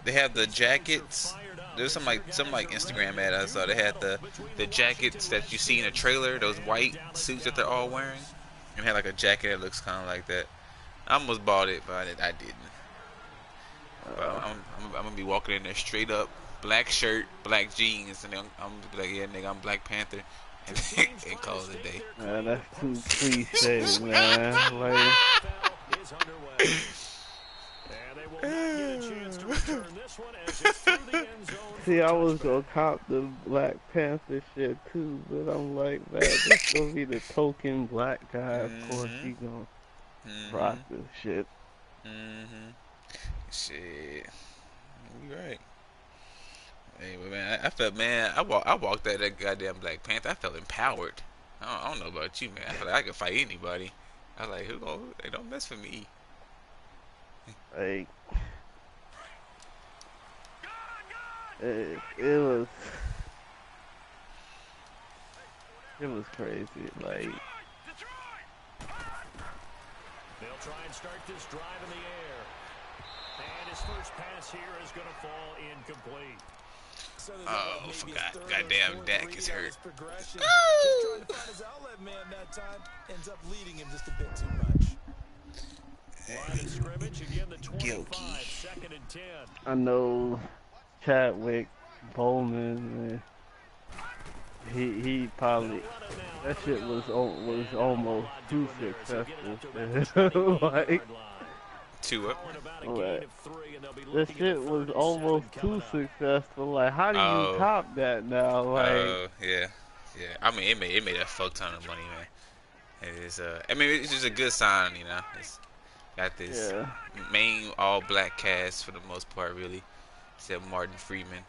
they have the jackets. There's some like Instagram ad I saw. They had the jackets that you see in a trailer. Those white suits that they're all wearing, and had like a jacket that looks kind of like that. I almost bought it, but I didn't. But I'm gonna be walking in there straight up, black shirt, black jeans, and then I'm gonna be like, yeah, nigga, I'm Black Panther, and call it a day. Man, that's too cliche, man. Like, see, I was gonna cop the Black Panther shit too, but I'm like, man, this gonna be the token black guy. Of course, he gonna rock this shit. Shit, you right. Hey, but man, I felt, man, I walked out that goddamn Black Panther. I felt empowered. I don't know about you, man. I feel like I could fight anybody. I was like, who go? They don't mess with me. Like, it was crazy. Like, they'll try and start this drive in the air. And his first pass here is going to fall incomplete. Oh, forgot. Goddamn, Dak is hurt. Just trying to find his outlet man that time. Ends up leading him just a bit too much. Line of scrimmage, again, the 25, Gilkey. 2nd and 10. I know Chadwick Boseman, he probably, that shit was almost too successful. Like, Two up. like, that shit was almost too successful. Like, how do you top that now? Like, yeah. I mean, it made a fuck ton of money, man. It is. I mean, it's just a good sign, you know. It's got this main all black cast for the most part, really, except Martin Freeman.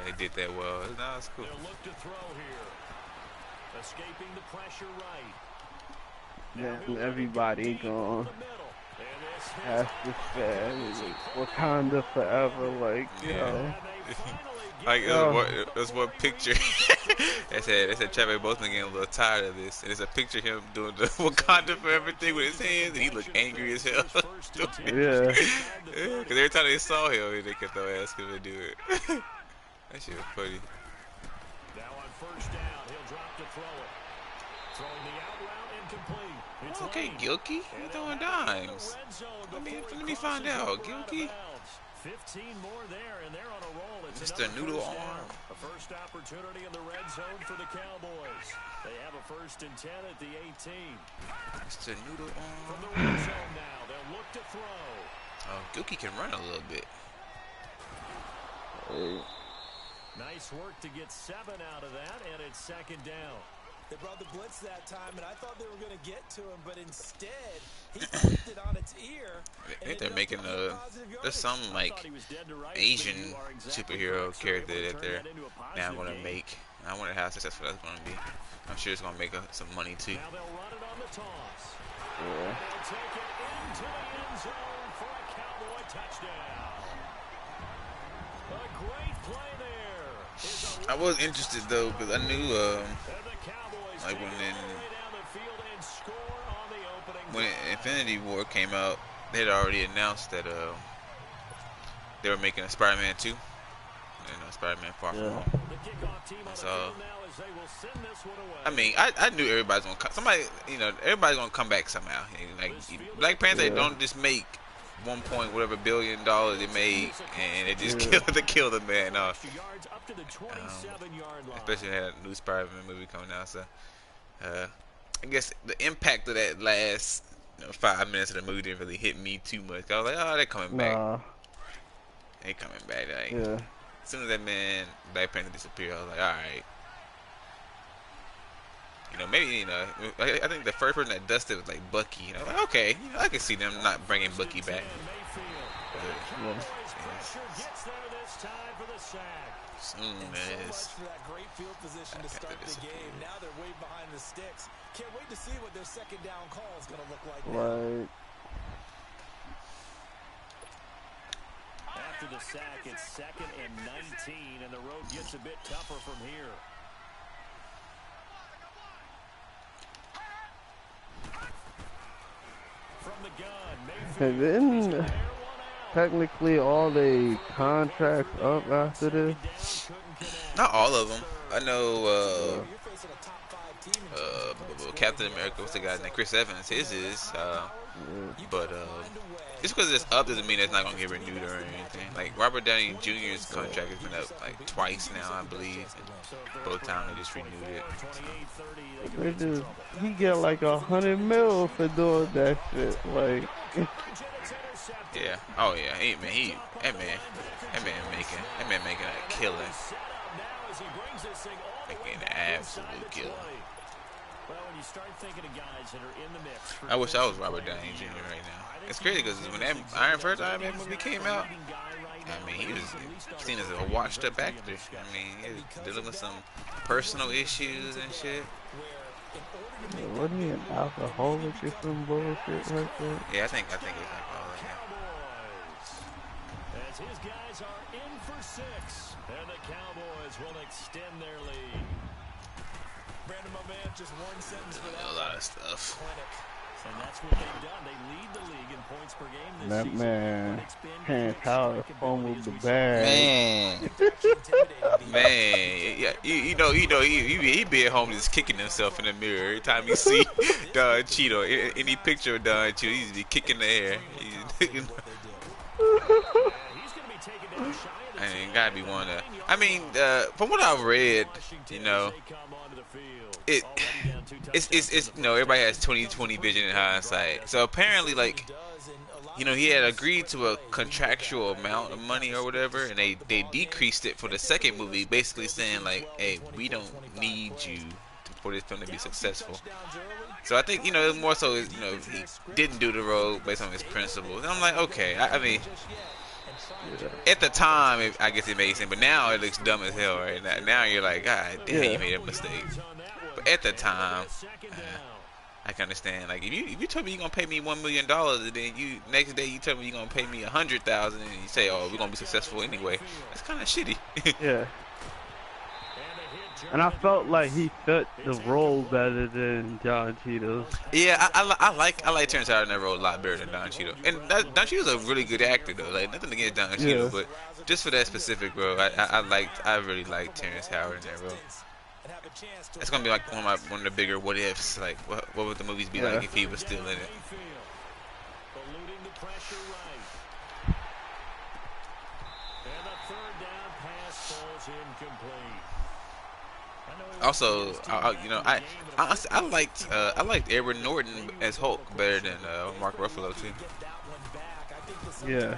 They did that well. No, it's cool. They'll look to throw here. Escaping the pressure right. then everybody gonna have to say Wakanda forever. Like, yo. Like, there's one picture they said Chadwick Boseman getting a little tired of this, and it's a picture of him doing the Wakanda for everything with his hands, and he looked angry as hell. Yeah. Because every time they saw him, they kept on asking him to do it. That shit was funny. Now on first down, he'll drop to throw it. Throwing the out route incomplete. Okay, Gilkey, you throwing dimes. Let me find out, Gilkey. 15 more there, and they're on a roll. It's Mr. Noodle Arm. A first opportunity in the red zone for the Cowboys. They have a 1st and 10 at the 18. Mr. Noodle From the Arm. red zone now, they'll look to throw. Oh, Gilkey can run a little bit. Nice work to get 7 out of that, and it's 2nd down. They brought the blitz that time, and I thought they were going to get to him, but instead, he flipped it on its ear. I think they're making there's some like Asian superhero character that they're now going to make. And I wonder how successful that's going to be. I'm sure it's going to make some money too. Now they'll run it on the toss. Yeah. They'll take it into the end zone for a Cowboy touchdown. A great play there. I was interested though, because I knew like when Infinity War came out, they had already announced that they were making a Spider-Man 2. You know, Spider-Man Far From Home. So, I mean, I knew everybody's gonna everybody's gonna come back somehow. Like Black Panther don't just make 1 point whatever $billion they made, and it just killed the man off. Especially when they had a new Spider-Man movie coming out. So, I guess the impact of that last 5 minutes of the movie didn't really hit me too much. I was like, oh, they're coming back. They coming back. Like, as soon as that man Black Panther disappeared, I was like, all right. You know, maybe I think the first person that dusted was like Bucky. You know, like, okay, I can see them not bringing Bucky back. Soon as for that great field position to start the game. Now they're way behind the sticks. Can't wait to see what their 2nd down call is going to look like. Right. After the sack, it's 2nd and 19, and the road gets a bit tougher from here. From the gun, And then technically all the contracts up after this? Not all of them. I know Uh, Captain America, what's the guy's name? Chris Evans, his is. yeah. But just because it's up doesn't mean it's not gonna get renewed or anything. Like Robert Downey Jr.'s contract has been up like twice now, I believe. And both times they just renewed it. He get like 100 mil for doing that shit. Like, yeah. Oh yeah. That man making a killing. Making an absolute killing. I wish I was Robert Downey Jr. right now. It's crazy because when that first Iron Man movie came out, I mean, he was seen as a washed-up actor. I mean, he was dealing with some personal issues and shit. wasn't he an alcoholic or some bullshit like that? Yeah, I think it's alcoholic. Yeah. As his guys are in for 6, and the Cowboys will extend their lead. Brandon, my man, just one sentence for that. A lot of stuff. And that's what they've done. They lead the league in points per game this That season. man, Terrence Howard fumbled the bag. Man, yeah, you know, he be at home just kicking himself in the mirror every time you see Don Cheeto. Any picture of Don Cheeto, he's be kicking the air. I mean, gotta be one of. I mean, from what I've read, you know, it's you know, everybody has 20/20 vision in hindsight. So apparently, like, you know, he had agreed to a contractual amount of money or whatever, and they decreased it for the second movie, basically saying like, hey, we don't need you for this film to be successful. So I think, you know, it more so, you know, he didn't do the role based on his principles. And I'm like, okay, I mean, at the time, I guess it made sense, but now it looks dumb as hell right now. Now you're like, God damn, you made a mistake. But at the time, I can understand. Like, if you told me you're gonna pay me $1 million, and then next day you tell me you're gonna pay me $100,000, and you say, oh, we're gonna be successful anyway, that's kind of shitty. Yeah. And I felt like he fit the role better than Don Cheadle. Yeah, I like Terrence Howard in that role a lot better than Don Cheadle. And Don Cheadle's a really good actor though. Like, nothing against Don Cheadle, but just for that specific role, I really liked Terrence Howard in that role. It's gonna be like one of the bigger what ifs. Like, what would the movies be like if he was still in it? Also, you know, I liked Edward Norton as Hulk better than Mark Ruffalo too. Yeah.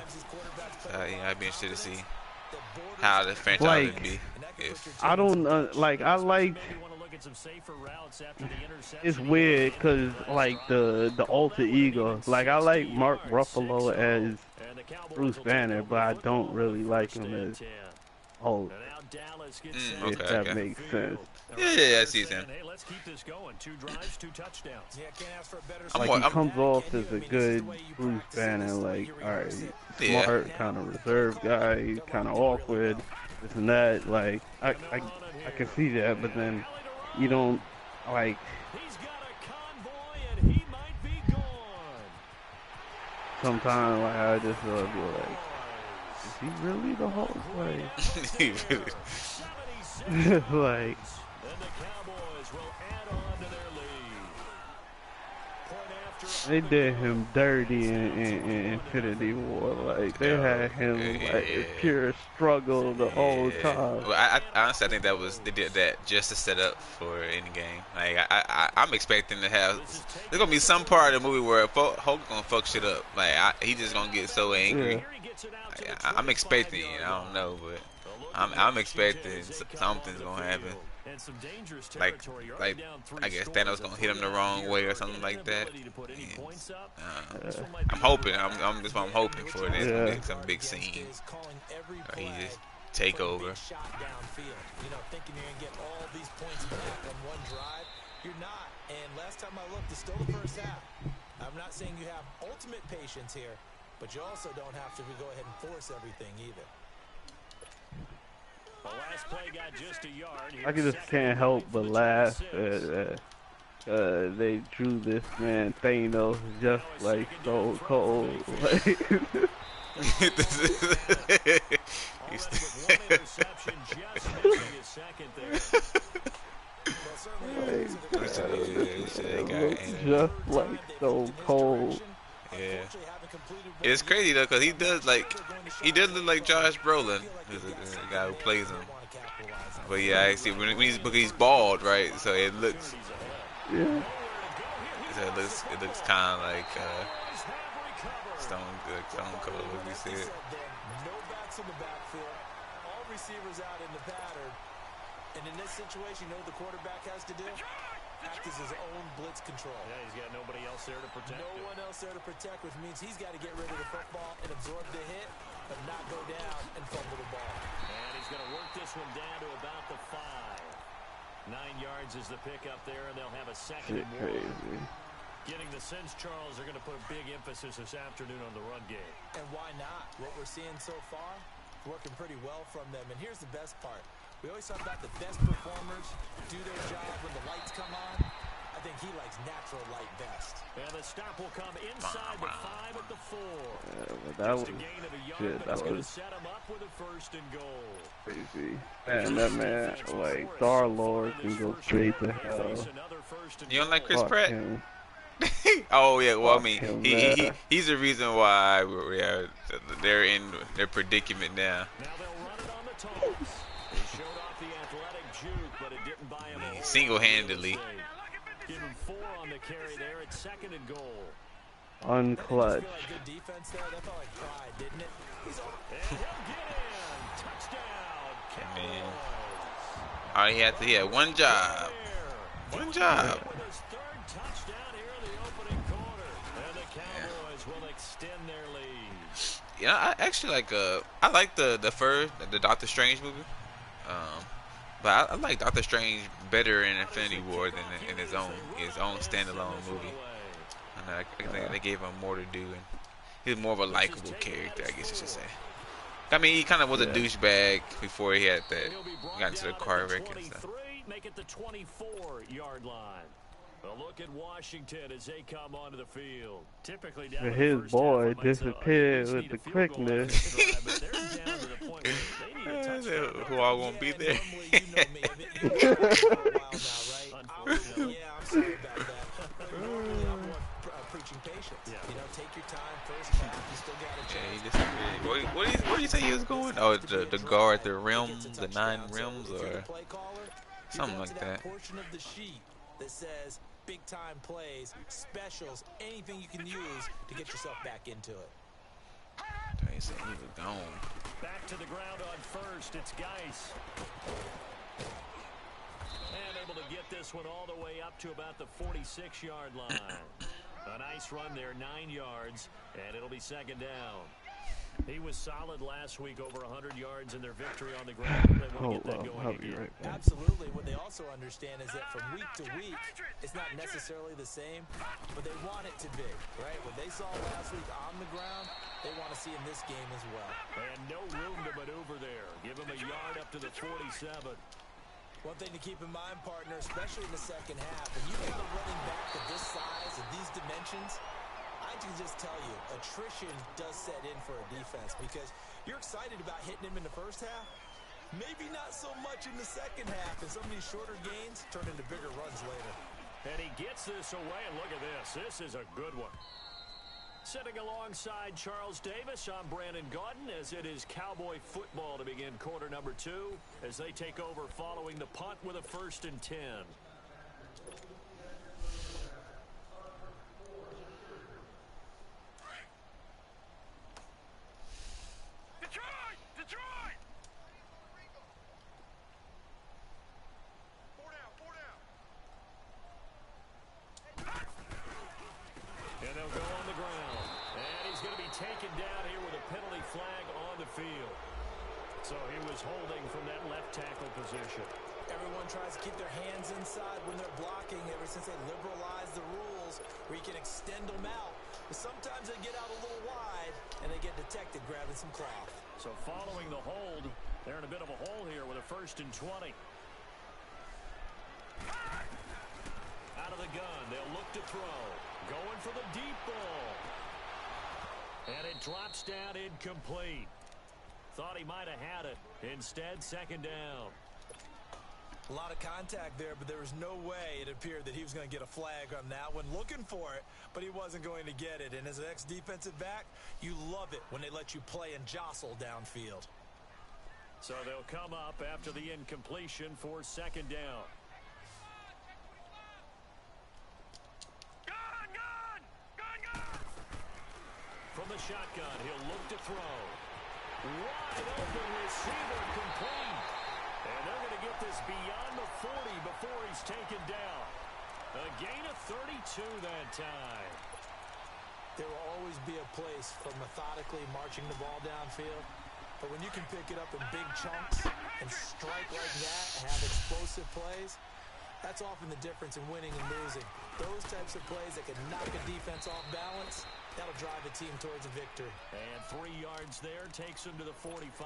Yeah, I'd be interested to see how the franchise would be. I don't like. I like. It's weird because like the alter ego. Like, I like Mark Ruffalo as Bruce Banner, but I don't really like him as Hulk. If that makes sense. Yeah, I see him. Like, he comes off as a good Bruce Banner, like, alright, smart, kind of reserved guy, kind of awkward, this and that. Like, I can see that, but then you don't, like, sometimes, like, I just be like, is he really the Hulk? Like, like, they did him dirty in Infinity War. Like, they had him like pure struggle the whole time. Well, I honestly, I think they did that just to set up for Endgame. Like, I'm expecting to have, there's gonna be some part of the movie where Hulk gonna fuck shit up. Like, he just gonna get so angry. Like, I'm expecting it. I don't know, but I'm expecting something's gonna happen. Like I guess Thanos gonna hit him the wrong way or something like that. I'm hoping. I'm just what I'm hoping for. There's gonna be some big scene. Or he just take over. You know, thinking you're gonna get all these points back on one drive, you're not. And last time I looked, it's still the first half. I'm not saying you have ultimate patience here, but you also don't have to go ahead and force everything either. I just can't help but laugh at they drew this man Thanos just like so cold. Like, He's It looks just like Stone Cold. Yeah. It's crazy though, cause he does look like Josh Brolin, who's the guy who plays him. But yeah, I see when he's bald, right? So it looks, Yeah. so it looks kind of like Stone Cold, as we said. No backs in the backfield. All receivers out in the pattern. And in this situation, you know what the quarterback has to do? Act as his own blitz control. Yeah, he's got nobody else there to protect. No one else there to protect, which means he's got to get rid of the football and absorb the hit, but not go down and fumble the ball. And he's going to work this one down to about the 5. 9 yards is the pickup there, and they'll have a second and 1. Crazy. Getting the sense, Charles, they're going to put a big emphasis this afternoon on the run game. And why not? What we're seeing so far, working pretty well from them. And here's the best part. We always talk about the best performers do their job when the lights come on. I think he likes natural light best. And the stop will come inside the 5 at the 4. Yeah, but that was shit. That was set him up with a 1st and goal. crazy. Man, that man, like Star-Lord, can go straight to hell. You don't like Chris Fuck Pratt? him. Oh yeah, well I mean Fuck he's the reason why they're in their predicament now. Now they'll run it on the toss. They showed off the athletic juke, but it didn't buy him a whole Single-handedly. Give him 4 on the carry there at 2nd and goal. Unclutch. Good defense there. That felt like pride, didn't it? And he'll get in. Touchdown. Man. All he had one job. One job. With his 3rd touchdown here in the opening quarter. And the Cowboys will extend their lead. Yeah, I actually like I like the Doctor Strange movie. But I like Doctor Strange better in Infinity War than in his own standalone movie. And I think they gave him more to do, and he's more of a likable character, I guess you should say. I mean, he kind of was a douchebag before he had that. He got into the car wreck and stuff. Make it the 24-yard line. A look at Washington as they come onto the field. Typically down His boy disappeared with the quickness. Who all won't be there? Yeah, I'm sorry about that. Normally, I'm more preaching patience. Yeah. You know, take your time. First half, you still got a chance. Where do you say he was going? Oh, the guard, the rims, the 9 rims, or something like that. Portion of the sheet that says big time plays, specials, anything you can use to get yourself back into it. He said he was gone. Back to the ground on 1st. It's Geis. And able to get this one all the way up to about the 46-yard line. A nice run there, 9 yards, and it'll be 2nd down. He was solid last week, over 100 yards in their victory on the ground. They want to get that going again. Right back. Absolutely. What they also understand is that from week to week, it's not necessarily the same, but they want it to be, right? What they saw last week on the ground, they want to see in this game as well. And no room to maneuver there. Give him a yard up to the 47. One thing to keep in mind, partner, especially in the second half, when you get a running back of this size and these dimensions, I can just tell you, attrition does set in for a defense because you're excited about hitting him in the first half. Maybe not so much in the second half, and some of these shorter gains turn into bigger runs later. And he gets this away, and look at this. This is a good one. Sitting alongside Charles Davis, I'm Brandon Gaudin, as it is Cowboy football to begin quarter number 2 as they take over following the punt with a 1st and 10. And they'll go on the ground. And he's going to be taken down here with a penalty flag on the field. So he was holding from that left tackle position. Everyone tries to keep their hands inside when they're blocking ever since they liberalized the rules where you can extend them out. But sometimes they get out a little wide and they get detected grabbing some cloth. So following the hold, they're in a bit of a hole here with a 1st and 20. Out of the gun, they'll look to throw. Going for the deep ball. And it drops down incomplete. Thought he might have had it. Instead, second down. A lot of contact there, but there was no way it appeared that he was going to get a flag on that one. Looking for it, but he wasn't going to get it. And as an ex-defensive back, you love it when they let you play and jostle downfield. So they'll come up after the incompletion for second down. From the shotgun, he'll look to throw. Wide open receiver, complete. And they're going to get this beyond the 40 before he's taken down. A gain of 32 that time. There will always be a place for methodically marching the ball downfield. But when you can pick it up in big chunks and strike like that and have explosive plays, that's often the difference in winning and losing. Those types of plays that can knock a defense off balance, that'll drive a team towards a victory. And 3 yards there takes him to the 45.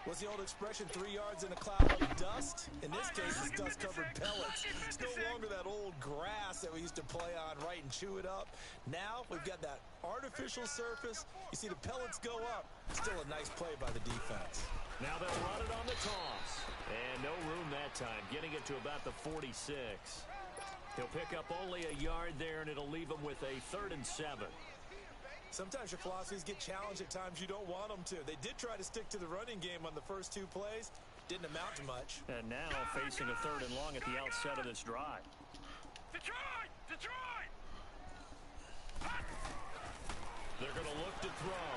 What's the old expression, 3 yards in a cloud of dust? In this case, it's dust-covered pellets. It's no longer that old grass that we used to play on, right, and chew it up. Now we've got that artificial surface. You see the pellets go up. Still a nice play by the defense. Now they'll run it on the toss. And no room that time, getting it to about the 46. He'll pick up only a yard there, and it'll leave him with a 3rd and 7. Sometimes your philosophies get challenged at times you don't want them to. They did try to stick to the running game on the first 2 plays. Didn't amount to much. And now facing a 3rd and long at the outset of this drive. Detroit! Detroit! They're going to look to throw.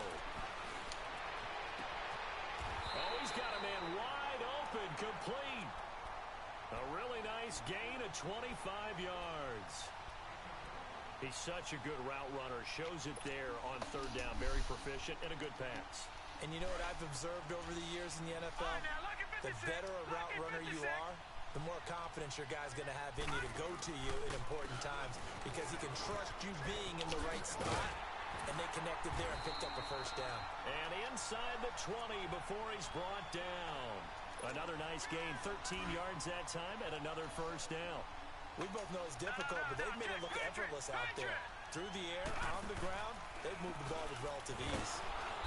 Oh, he's got a man wide open, complete. A really nice gain of 25 yards. He's such a good route runner. Shows it there on 3rd down. Very proficient and a good pass. And you know what I've observed over the years in the NFL? The better a route runner you are, the more confidence your guy's going to have in you to go to you in important times because he can trust you being in the right spot. And they connected there and picked up a 1st down. And inside the 20 before he's brought down. Another nice gain, 13 yards that time, and another 1st down. We both know it's difficult, but they've made it look effortless out there. Through the air, on the ground, they've moved the ball with relative ease.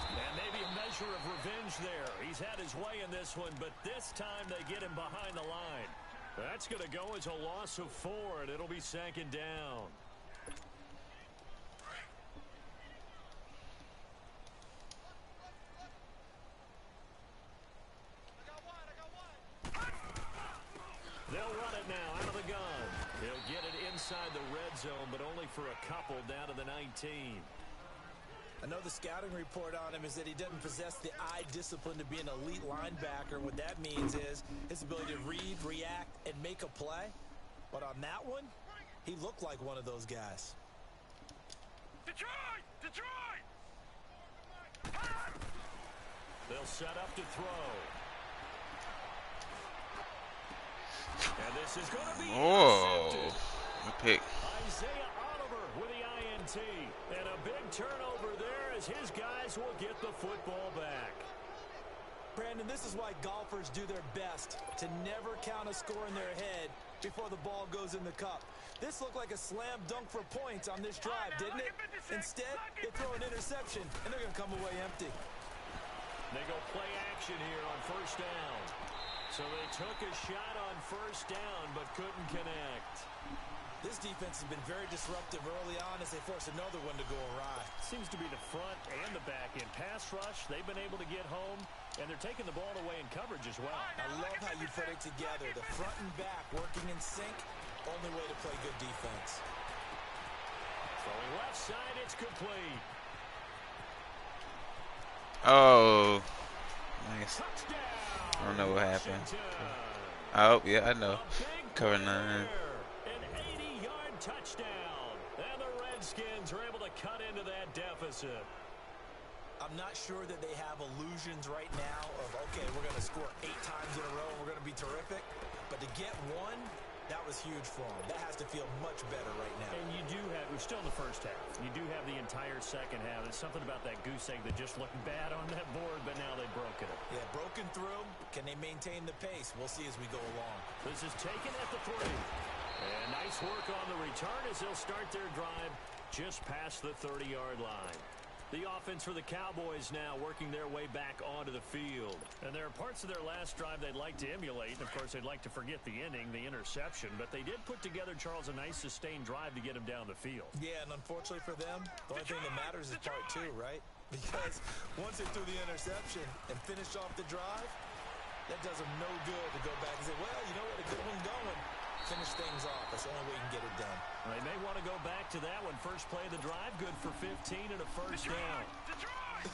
And maybe a measure of revenge there. He's had his way in this one, but this time they get him behind the line. That's going to go as a loss of 4, and it'll be 2nd down. They'll run it now out of the gun. He'll get it inside the red zone, but only for a couple down to the 19. I know the scouting report on him is that he doesn't possess the eye discipline to be an elite linebacker. What that means is his ability to read, react, and make a play. But on that one, he looked like one of those guys. Detroit! Detroit! They'll set up to throw. And this is going to be intercepted. Pick. Isaiah Oliver with the INT. And a big turnover there as his guys will get the football back. Brandon, this is why golfers do their best to never count a score in their head before the ball goes in the cup. This looked like a slam dunk for points on this drive, didn't it? Instead, they throw an interception, and they're going to come away empty. They go play action here on 1st down. So they took a shot on 1st down, but couldn't connect. This defense has been very disruptive early on as they force another one to go awry. Seems to be the front and the back end. Pass rush, they've been able to get home, and they're taking the ball away in coverage as well. I love how you put it together. The front and back working in sync, only way to play good defense. Throwing left side, it's complete. Oh, nice. Touchdown. I don't know what happened. Oh, yeah, I know. Cover 9. An 80-yard touchdown. And the Redskins are able to cut into that deficit. I'm not sure that they have illusions right now of, okay, we're going to score 8 times in a row and we're going to be terrific. But to get one, that was huge for them. That has to feel much better right now. And you do have, we're still in the first half. You do have the entire second half. There's something about that goose egg that just looked bad on that board, but now they've broken it. Yeah, broken through. Can they maintain the pace? We'll see as we go along. This is taken at the 3. And nice work on the return as they'll start their drive just past the 30-yard line. The offense for the Cowboys now working their way back onto the field. And there are parts of their last drive they'd like to emulate. Of course, they'd like to forget the inning, the interception. But they did put together, Charles, a nice sustained drive to get him down the field. Yeah, and unfortunately for them, the only thing that matters is part two, right? Because once they threw the interception and finished off the drive, that does them no good to go back and say, well, you know what, a good one going. Finish things off. That's the only way you can get it done. They may want to go back to that one. First play of the drive, good for 15 and a first down.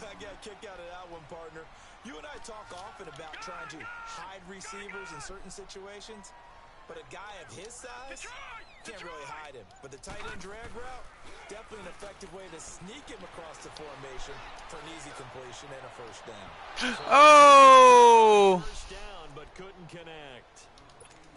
I got a kick out of that one, partner. You and I talk often about trying to hide receivers in certain situations, but a guy of his size can't really hide him. But the tight end drag route, definitely an effective way to sneak him across the formation for an easy completion and a first down. Oh! First down, but couldn't connect.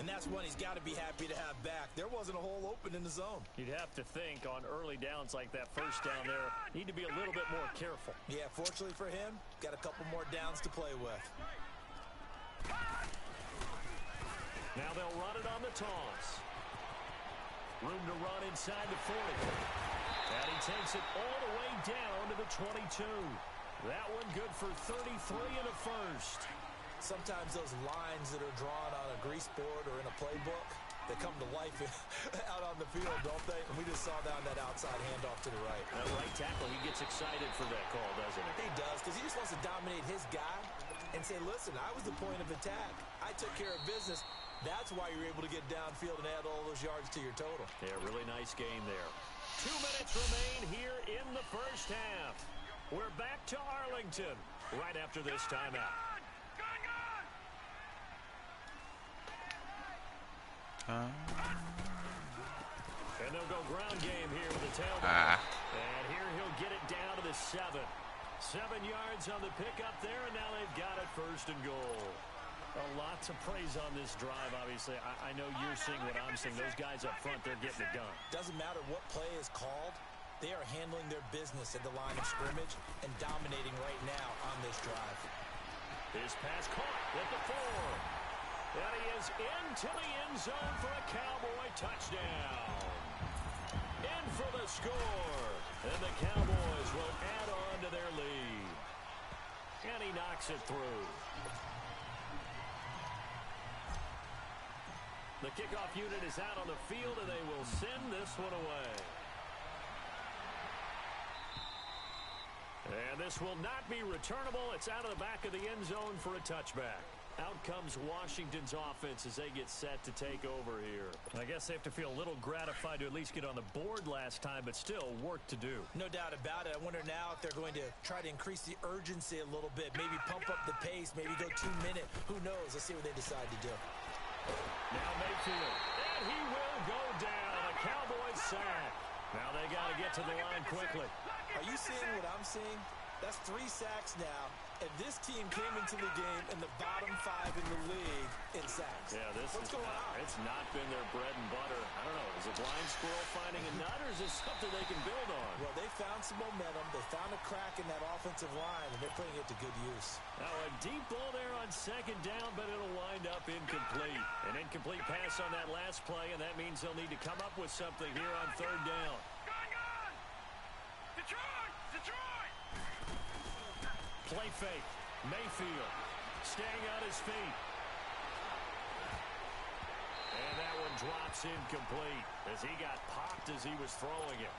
And that's one he's got to be happy to have back. There wasn't a hole open in the zone. You'd have to think on early downs like that first down there, need to be a little bit more careful. Yeah, fortunately for him, got a couple more downs to play with. Now they'll run it on the toss. Room to run inside the 40. And he takes it all the way down to the 22. That one good for 33 and a first. Sometimes those lines that are drawn on a grease board or in a playbook, they come to life out on the field, don't they? And we just saw down that outside handoff to the right. That right tackle, he gets excited for that call, doesn't he? He does, because he just wants to dominate his guy and say, listen, I was the point of attack. I took care of business. That's why you're able to get downfield and add all those yards to your total. Yeah, really nice game there. 2 minutes remain here in the first half. We're back to Arlington right after this timeout. And they'll go ground game here with the tailback. And here he'll get it down to the 7. 7 yards on the pickup there, and now they've got it first and goal. Lots of praise on this drive, obviously. I know you're seeing what I'm seeing. Those guys up front, they're getting it done. Doesn't matter what play is called. They are handling their business at the line of scrimmage and dominating right now on this drive. His pass caught at the 4. And he is into the end zone for a Cowboy touchdown. In for the score. And the Cowboys will add on to their lead. And he knocks it through. The kickoff unit is out on the field, and they will send this one away. And this will not be returnable. It's out of the back of the end zone for a touchback. Out comes Washington's offense as they get set to take over here. I guess they have to feel a little gratified to at least get on the board last time, but still work to do. No doubt about it. I wonder now if they're going to try to increase the urgency a little bit, maybe pump up the pace, maybe go 2 minute. Who knows? Let's see what they decide to do. Now Mayfield, and he will go down. A Cowboys sack. Now they got to get to the line quickly. Are you seeing what I'm seeing? That's 3 sacks now, and this team came into the game in the bottom 5 in the league in sacks. Yeah, What's going on? It's not been their bread and butter. I don't know. Is a blind squirrel finding a nut, or is this something they can build on? Well, they found some momentum. They found a crack in that offensive line, and they're putting it to good use. Now a deep ball there on second down, but it'll wind up incomplete. An incomplete pass on that last play, and that means they'll need to come up with something here on third down. Detroit! Play fake. Mayfield staying on his feet. And that one drops incomplete as he got popped as he was throwing it.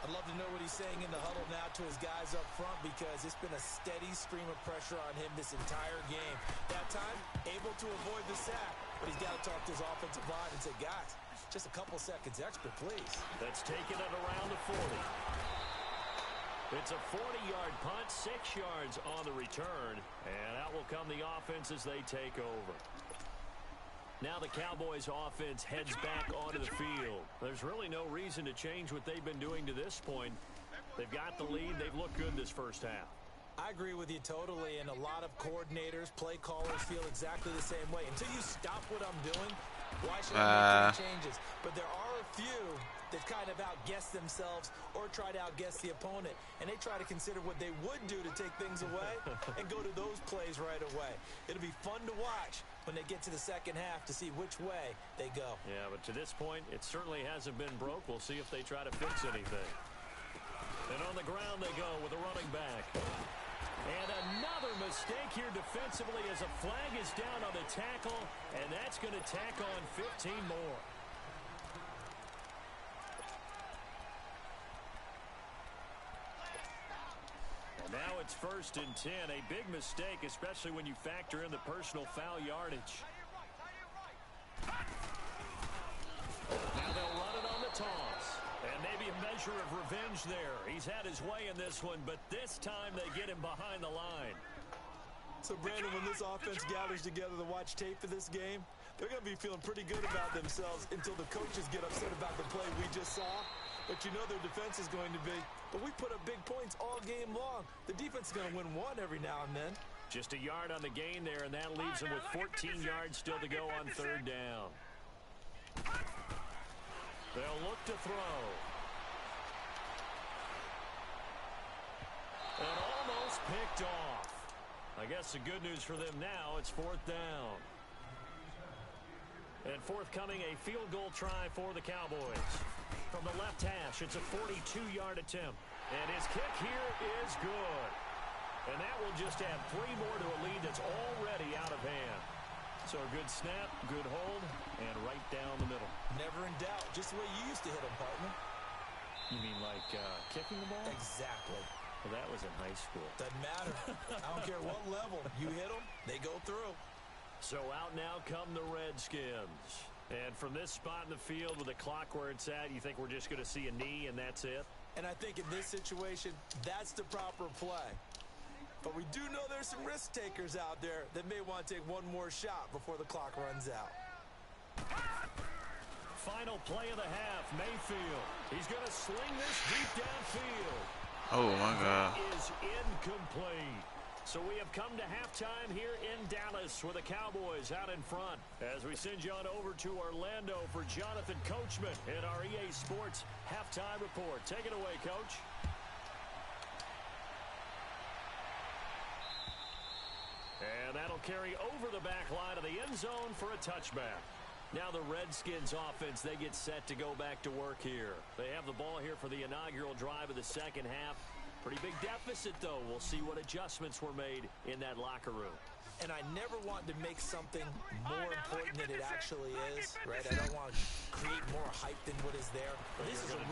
I'd love to know what he's saying in the huddle now to his guys up front, because it's been a steady stream of pressure on him this entire game. That time, able to avoid the sack, but he's got to talk to his offensive line and say, guys, just a couple seconds extra, please. That's taken it around the 40. It's a 40-yard punt, 6 yards on the return, and out will come the offense as they take over. Now the Cowboys offense heads back onto the field. There's really no reason to change what they've been doing to this point. They've got the lead. They've looked good this first half. I agree with you totally, and a lot of coordinators, play callers feel exactly the same way. Until you stop what I'm doing, why should I make any changes? But there are a few that kind of outguess themselves or try to outguess the opponent, and they try to consider what they would do to take things away and go to those plays right away. It'll be fun to watch when they get to the second half to see which way they go. Yeah, but to this point, it certainly hasn't been broke. We'll see if they try to fix anything. And on the ground they go with a running back. And another mistake here defensively as a flag is down on the tackle, and that's going to tack on 15 more. And now it's 1st and 10. A big mistake, especially when you factor in the personal foul yardage. Now they'll run it on the toss. And maybe a measure of revenge there. He's had his way in this one, but this time they get him behind the line. So, Brandon, when this offense gathers together to watch tape for this game, they're going to be feeling pretty good about themselves until the coaches get upset about the play we just saw. But you know their defense is going to be. But we put up big points all game long. The defense is going to win one every now and then. Just a yard on the gain there, and that leaves them with 14 yards still to go on 3rd down. They'll look to throw. And almost picked off. I guess the good news for them now, it's 4th down. And forthcoming, a field goal try for the Cowboys. From the left hash, it's a 42-yard attempt. And his kick here is good. And that will just add 3 more to a lead that's already out of hand. So a good snap, good hold, and right down the middle. Never in doubt. Just the way you used to hit them, partner. You mean like kicking the ball? Exactly. Well, that was in high school. Doesn't matter. I don't care what level. You hit them, they go through. So out now come the Redskins. And from this spot in the field with the clock where it's at, you think we're just going to see a knee and that's it? And I think in this situation, that's the proper play. But we do know there's some risk takers out there that may want to take one more shot before the clock runs out. Final play of the half, Mayfield. He's going to sling this deep downfield. Oh, my God. That is incomplete. So we have come to halftime here in Dallas with the Cowboys out in front. As we send you on over to Orlando for Jonathan Coachman in our EA Sports Halftime Report. Take it away, Coach. And that'll carry over the back line of the end zone for a touchback. Now the Redskins offense, they get set to go back to work here. They have the ball here for the inaugural drive of the second half. Pretty big deficit, though. We'll see what adjustments were made in that locker room. And I never want to make something more important than it actually is, right? I don't want to create more hype than what is there. This is I'm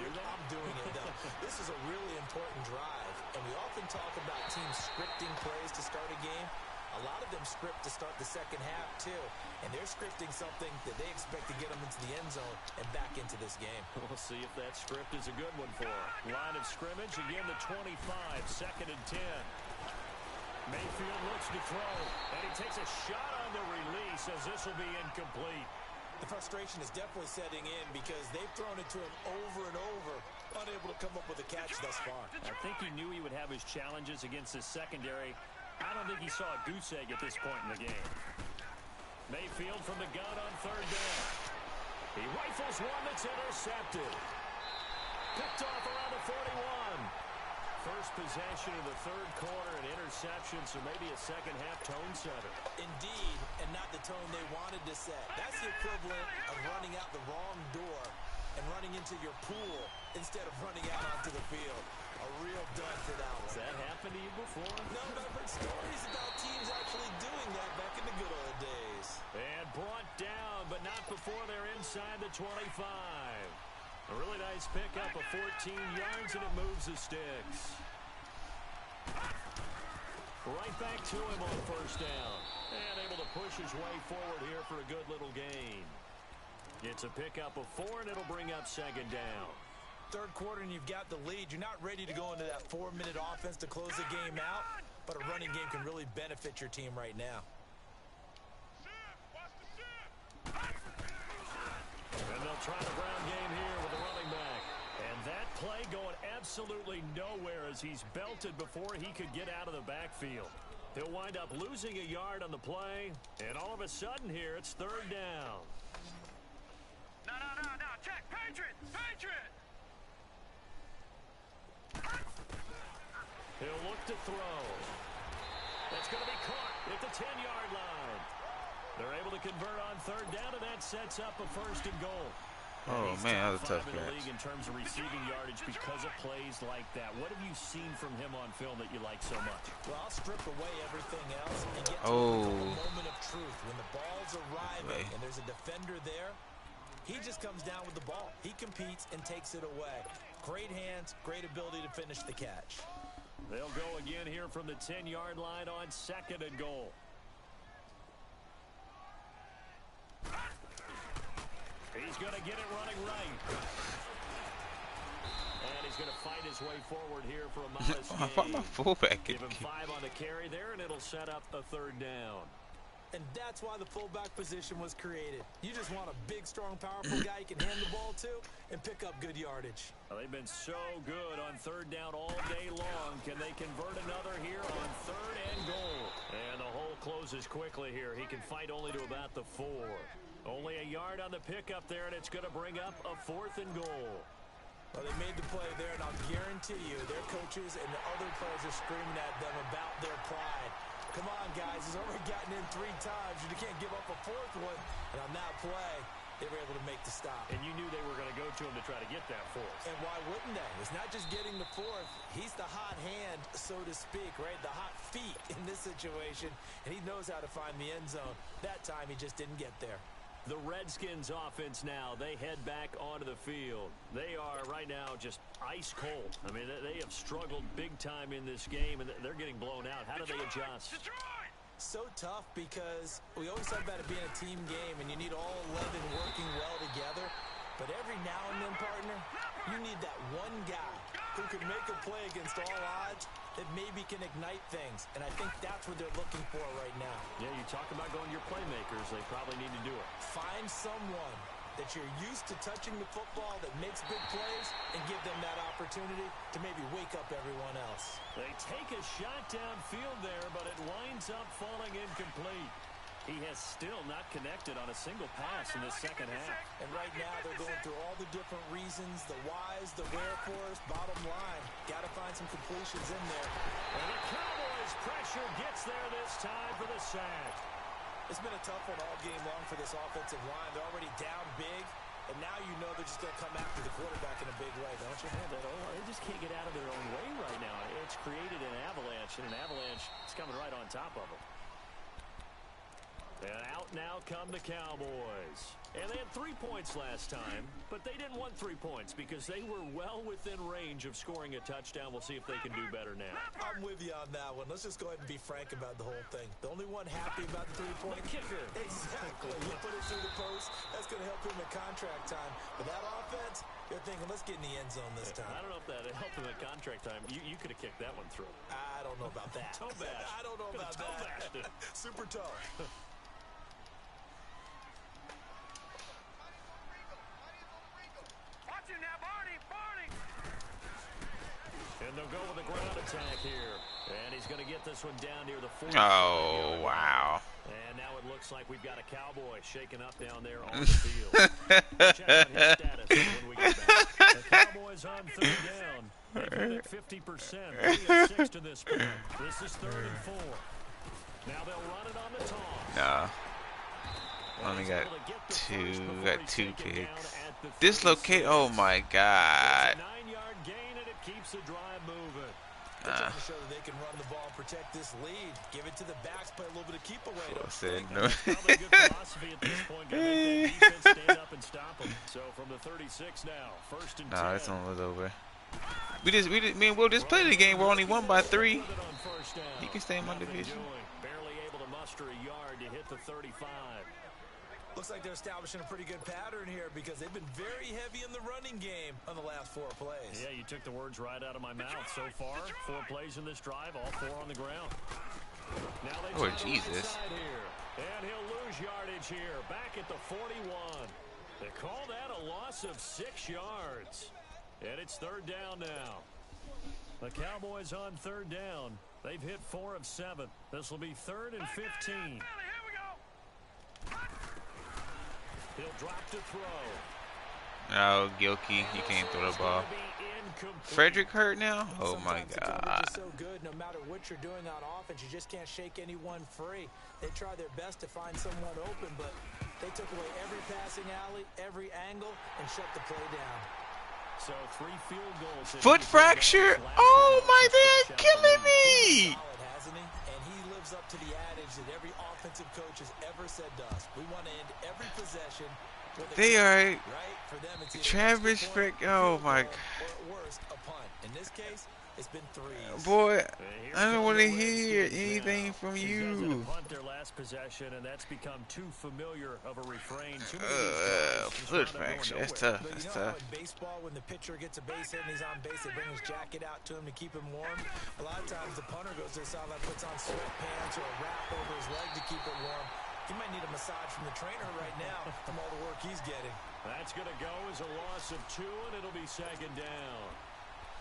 doing it, though. This is a really important drive. And we often talk about teams scripting plays to start a game. A lot of them script to start the second half, too. And they're scripting something that they expect to get them into the end zone and back into this game. We'll see if that script is a good one for them. Line of scrimmage, again the 25, 2nd and 10. Mayfield looks to throw, and he takes a shot on the release as this will be incomplete. The frustration is definitely setting in because they've thrown it to him over and over, unable to come up with a catch thus far. I think he knew he would have his challenges against his secondary. I don't think he saw a goose egg at this point in the game. Mayfield from the gun on 3rd down. He rifles one that's intercepted. Picked off around the 41. First possession of the 3rd quarter, an interception, so maybe a second half tone setter. Indeed, and not the tone they wanted to set. That's the equivalent of running out the wrong door and running into your pool instead of running out onto the field. A real dud for that one. Has that happened to you before? No, but I've heard stories about teams actually doing that back in the good old days. And brought down, but not before they're inside the 25. A really nice pickup of 14 yards, and it moves the sticks. Right back to him on 1st down. And able to push his way forward here for a good little gain. It's a pickup of 4, and it'll bring up 2nd down. 3rd quarter, and you've got the lead. You're not ready to go into that 4-minute offense to close the game out, but a running game can really benefit your team right now. And they'll try the ground game here with the running back. And that play going absolutely nowhere as he's belted before he could get out of the backfield. He'll wind up losing a yard on the play, and all of a sudden here, it's 3rd down. No, check, Patriot! He'll look to throw. That's going to be caught at the 10-yard line. They're able to convert on 3rd down, and that sets up a 1st and goal. Oh man, that was a tough in the catch. league in terms of receiving yardage because of plays like that. What have you seen from him on film that you like so much? Well, I'll strip away everything else and get to Oh. a moment of truth. When the ball's arriving and there's a defender there, he just comes down with the ball. He competes and takes it away. Great hands, great ability to finish the catch. They'll go again here from the 10-yard line on 2nd and goal. He's going to get it running right. And he's going to fight his way forward here for a modest I thought my fullback could give him 5 on the carry there, and it'll set up a 3rd down. And that's why the fullback position was created. You just want a big, strong, powerful guy you can hand the ball to and pick up good yardage. Well, they've been so good on 3rd down all day long. Can they convert another here on 3rd and goal? And the hole closes quickly here. He can fight only to about the 4. Only a yard on the pickup there, and it's going to bring up a 4th and goal. Well, they made the play there, and I'll guarantee you their coaches and the other players are screaming at them about their pride. Come on, guys. He's already gotten in 3 times. You can't give up a 4th one. And on that play, they were able to make the stop. And you knew they were going to go to him to try to get that 4th. And why wouldn't they? It's not just getting the 4th. He's the hot hand, so to speak, right? The hot feet in this situation. And he knows how to find the end zone. That time, he just didn't get there. The Redskins offense now, they head back onto the field. They are right now just ice cold. I mean, they have struggled big time in this game, and they're getting blown out. How do they adjust? So tough because we always talk about it being a team game, and you need all 11 working well together. But every now and then, partner, you need that one guy who can make a play against all odds that maybe can ignite things. And I think that's what they're looking for right now. Yeah, you talk about going to your playmakers. They probably need to do it. Find someone that you're used to touching the football that makes big plays and give them that opportunity to maybe wake up everyone else. They take a shot downfield there, but it winds up falling incomplete. He has still not connected on a single pass in the 2nd half. And right now they're going through all the different reasons, the whys, the wherefores. Bottom line, got to find some completions in there. And the Cowboys' pressure gets there this time for the sack. It's been a tough one all game long for this offensive line. They're already down big, and now you know they're just going to come after the quarterback in a big way, don't you? Yeah, they just can't get out of their own way right now. It's created an avalanche, and an avalanche is coming right on top of them. And out now come the Cowboys. And they had 3 points last time, but they didn't want 3 points because they were well within range of scoring a touchdown. We'll see if they can do better now. I'm with you on that one. Let's just go ahead and be frank about the whole thing. The only one happy about the 3-point kicker. Exactly. You put it through the post. That's going to help him in contract time. But that offense, they're thinking, let's get in the end zone this time. I don't know if that helped him at contract time. You could have kicked that one through. I don't know about that. Toe bash. I don't know about that. Super toe. And they'll go with a ground attack here. And he's going to get this one down near the 40. Oh, wow. And now it looks like we've got a Cowboy shaking up down there on the field. Check out his status when we get back. The Cowboys on 3rd down. They've hit 50%. 3 of 6 to this point. This is 3rd and 4. Now they'll run it on the toss. Nah. Only got 2 picks. Dislocate. Oh my God. It's a 9-yard gain, and it keeps the drive moving. They're trying to show that they can run the ball, protect this lead, give it to the backs, play a little bit of keep away. That's no. That's probably good philosophy at this point. Gonna make that defense stand up and stop them. So from the 36 now, 1st and 10. Nah, this one was over. Me and Will just played the game. We're only won by 3. He can stay in my division. Barely able to muster a yard to hit the 35. Looks like they're establishing a pretty good pattern here because they've been very heavy in the running game on the last 4 plays. Yeah, you took the words right out of my mouth. So far, 4 plays in this drive, all 4 on the ground. Now they Oh, Jesus. here, and he'll lose yardage here, back at the 41. They call that a loss of 6 yards. And it's 3rd down now. The Cowboys on 3rd down. They've hit 4 of 7. This will be 3rd and 15. He'll drop to throw. Oh, Gilkey, you can't throw the ball. Frederick hurt now? Oh my God. So good, no matter what you're doing on offense, you just can't shake anyone free. They try their best to find someone open, but They took away every passing alley, every angle, and shut the play down. So 3 field goals. Foot fracture? Oh my, they're killing me! Solid, hasn't he? And he lives up to the adage that every offensive coach has ever said to us. We want to end every possession with a They kick, are right? For them, it's either Travis extra Frick. point, Oh field my goal, or at worst, a punt. In this case, it's been 3s. boy, I don't want to hear anything from These guys had to you. punt their last possession, and that's become too familiar of a refrain. Too many Foot fracture. That's tough. But That's you know how tough. in baseball, when the pitcher gets a base hit and he's on base, they bring his jacket out to him to keep him warm. A lot of times the punter goes to the sideline, puts on sweatpants or a wrap over his leg to keep it warm. He might need a massage from the trainer right now from all the work he's getting. That's going to go as a loss of 2, and it'll be 2nd down.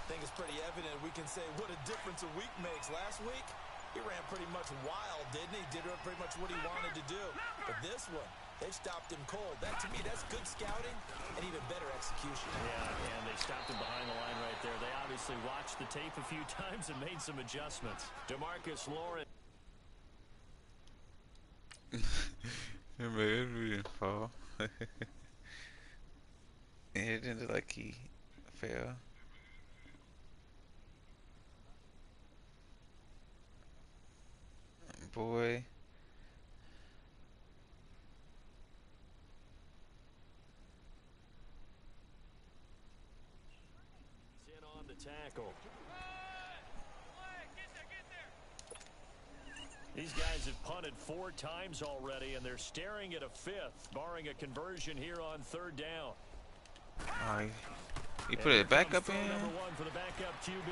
I think it's pretty evident we can say what a difference a week makes. Last week, he ran pretty much wild, didn't he? Did pretty much what he wanted to do. But this one, they stopped him cold. That, to me, that's good scouting and even better execution. Yeah, and they stopped him behind the line right there. They obviously watched the tape a few times and made some adjustments. DeMarcus Lawrence. Remember, it didn't fall. It didn't look like he fell. Boy. He's in on the tackle. These guys have punted 4 times already, and they're staring at a 5th, barring a conversion here on 3rd down. Oh, he put it back up in. Number 1 for the backup QB.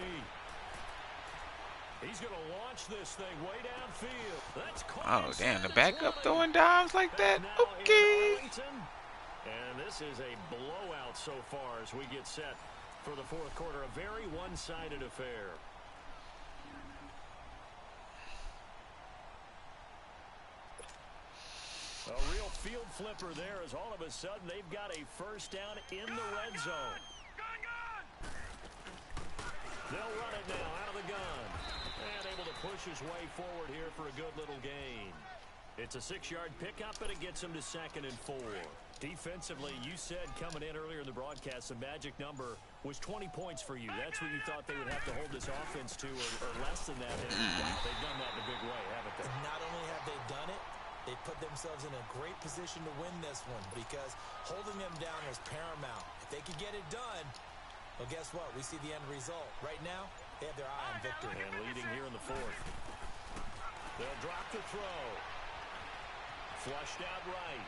He's going to launch this thing way downfield. That's Oh, damn, the backup throwing dimes like that? Okay. And this is a blowout so far as we get set for the 4th quarter. A very one-sided affair. A real field flipper there as all of a sudden they've got a 1st down in the red zone. They'll run it now out of the gun. And able to push his way forward here for a good little gain. It's a 6-yard pickup, and it gets him to 2nd and 4. Defensively, you said coming in earlier in the broadcast, the magic number was 20 points for you. That's what you thought they would have to hold this offense to, or less than that. And they've done that in a big way, haven't they? Not only have they done it, they put themselves in a great position to win this one because holding them down was paramount. If they could get it done, well, guess what? We see the end result. Right now, they have their eye on victory. And leading here in the 4th. They'll drop the throw. Flushed out right.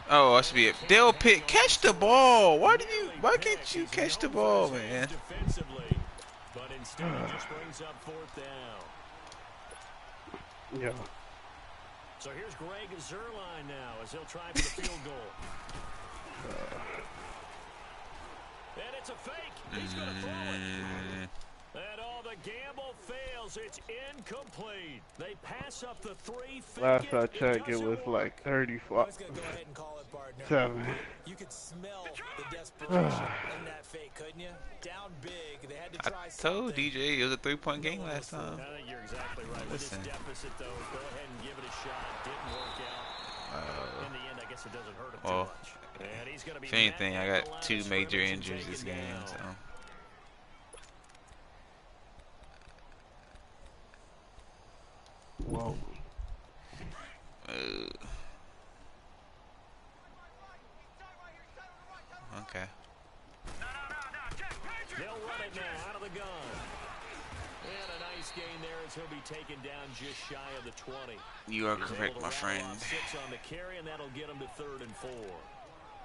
Oh, that should be it. They'll pick. Catch the ball. Why can't you catch the ball, man? Defensively, but instead it just brings up 4th down. Yeah. So here's Greg Zuerlein now as he'll try for the field goal. And it's a fake. He's going to throw it. And all the gamble fails. It's incomplete. They pass up the 3. Last I checked, it was like 34. I was going to go ahead and call it, partner. 7. You could smell the desperation in that fake, couldn't you? Down big. They had to try I told something. DJ it was a 3-point game last time. I think you're exactly right. With this deficit, though, go ahead and give it a shot. Didn't work out. In the end, I guess it doesn't hurt him too much. And he's going to be If anything, I got 2 major injuries this game, so. Whoa. Okay. They'll run it now out of the gun. And a nice gain there as he'll be taken down just shy of the 20. You are correct, my friend. 6 on the carry, and that'll get him to 3rd and 4.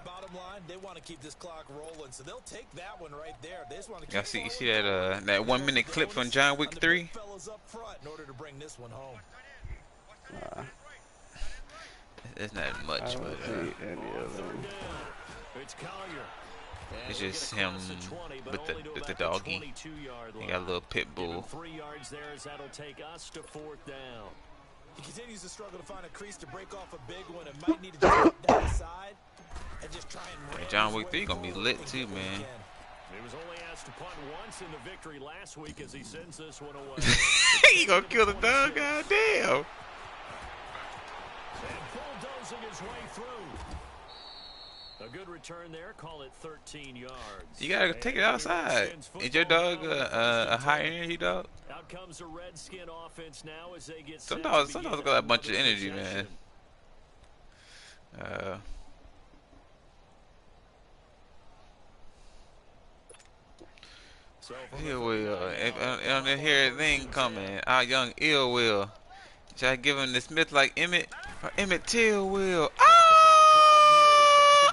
Bottom line, they want to keep this clock rolling, so they'll take that one right there. They just want to keep You see that 1-minute clip from John Wick 3? Fellas up front in order to bring this one home. It's not much, I don't but see any of them. It's Collier. it's just him with the doggy. He got a little pit bull. 3 yards there as that'll take us to 4th down. He continues to struggle to find a crease to break off a big one. It might need to just down the side and just try and ram John his Wick way 3 gonna be forward lit too, man. He was only asked to punt once in the victory last week as he sends this one away. He gonna kill the dog, goddamn. losing his way through. A good return there. Call it 13 yards. You gotta take it outside. Is your dog a high energy dog? Out comes the Redskin offense now as they get Some dogs got a bunch of energy, man. Ill Will. I don't hear a thing coming. Our young Ill Will. Should I give him the Smith like Emmett? Or Emmett Till Will? Ah!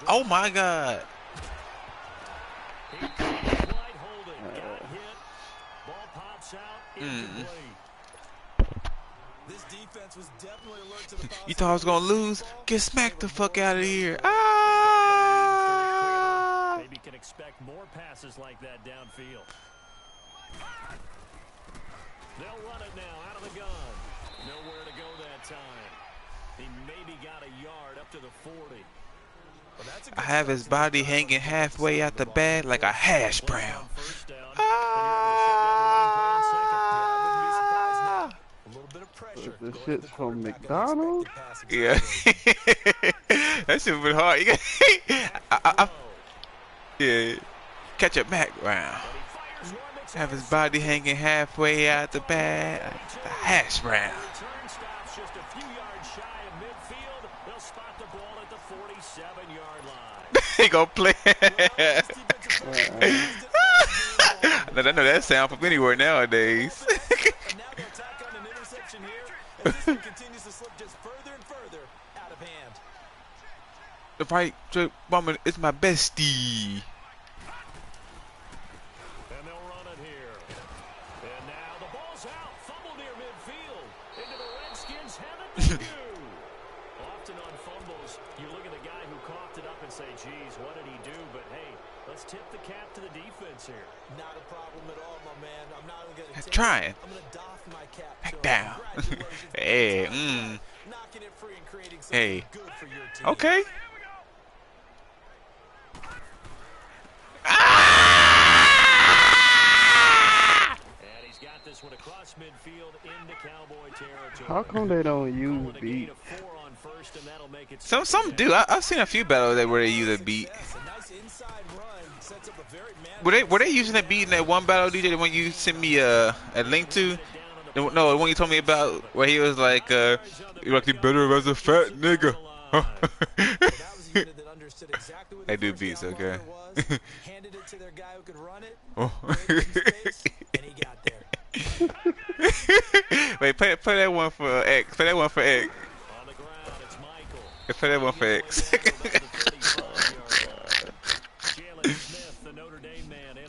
Oh my God. You thought I was gonna lose? Get smacked the fuck out of here. Ah! Maybe can expect more passes like that downfield. They'll run it now out of the gun. Nowhere to go that time. He maybe got a yard up to the 40. I have his body hanging halfway out the bag like a hash brown. Ah! This shit's from McDonald's? Yeah. That shit been hard. Yeah. Catch a Mac round. Have his body hanging halfway out the bag like the hash brown. He gonna play. I know that sound from anywhere nowadays. The right straight woman is my bestie. And they'll run it here. And now the ball's out. Fumble near midfield. Into the Redskins have it to do. Often on fumbles, you look at the guy who coughed it up and say, geez, what did he do? But hey, let's tip the cap to the defense here. Not a problem at all, my man. I'm not even going to trying. I'm going to doff my cap. Back down. Hey, Knocking it free and creating hey. Good for your team. Okay. And he's got this one across midfield into Cowboy territory. How come they don't use beat? Some do. I've seen a few battles where they use a beat. Were they using a beat in that one battle, DJ? The one you sent me a link to? No, the one you told me about where he was like, "You're like the better as a fat nigga." I do beats, okay. Handed it to their guy who could run it. Oh. And he got there. Wait, play that one for X. Play that one for X. On the ground, it's Michael. Play that one for X.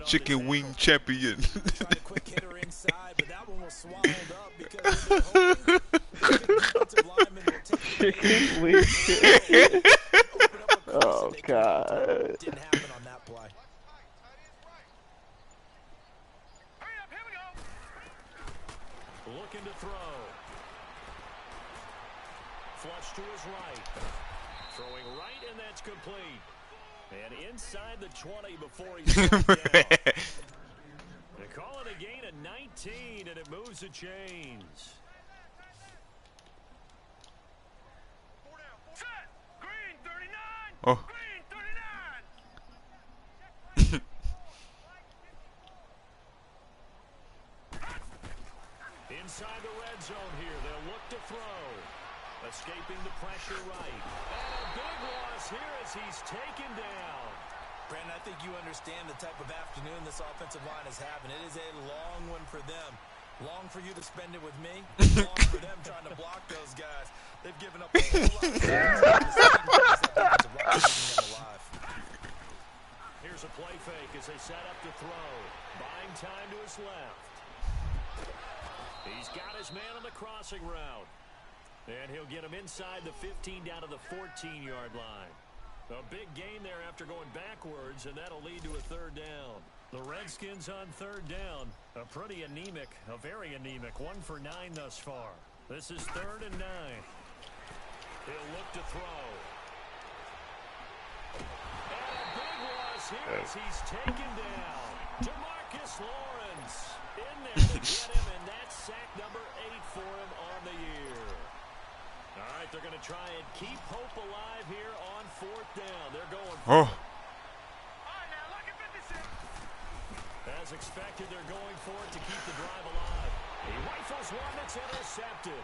Chicken wing champion. Tried a quick hitter inside, but that one was swallowed up because Chicken wing. Oh God. Didn't happen on that play. Hurry up, here we go. Looking to throw. Flush to his right. Throwing right, and that's complete. And inside the 20 before he's down. They call it a gain of 19, and it moves the chains. Set. Green 39. Oh. Green 39. Inside the red zone here, they'll look to throw. Escaping the pressure right. And a big loss here as he's taken down. Brandon, I think you understand the type of afternoon this offensive line is having. It is a long one for them. Long for you to spend it with me. Long for them trying to block those guys. They've given up a whole lot of alive. Here's a play fake as they set up to throw. Buying time to his left. He's got his man on the crossing route. And he'll get him inside the 15 down to the 14-yard line. A big gain there after going backwards, and that'll lead to a third down. The Redskins on third down. A pretty anemic, a very anemic 1 for 9 thus far. This is 3rd and 9. He'll look to throw. And a big loss here as he's taken down. DeMarcus Lawrence in there to get him, and that's sack number 8 for him on the year. All right, They're going to try and keep hope alive here on 4th down. They're going Oh. As expected, they're going for it to keep the drive alive. He rifles one that's intercepted.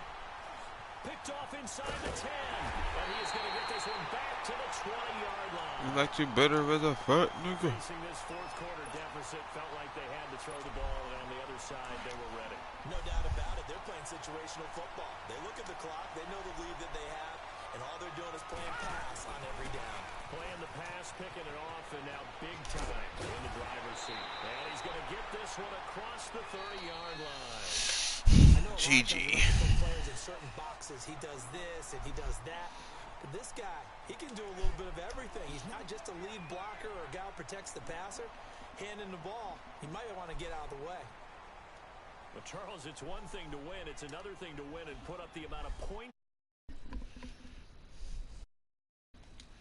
Picked off inside the 10. And he is going to get this one back to the 20-yard line. You like you better with a fat nigga. Facing this 4th quarter deficit, felt like they had to throw the ball, and on the other side, they were ready. No doubt about it. They're playing situational football. They look at the clock. They know the lead that they have, and all they're doing is playing pass on every down. Playing the pass, picking it off, and now big time in the driver's seat. And he's going to get this one across the 30-yard line. I know GG. players in certain boxes. He does this and he does that. But this guy, he can do a little bit of everything. He's not just a lead blocker or a guy who protects the passer. Handing the ball, he might want to get out of the way. But, Charles, it's one thing to win. It's another thing to win and put up the amount of points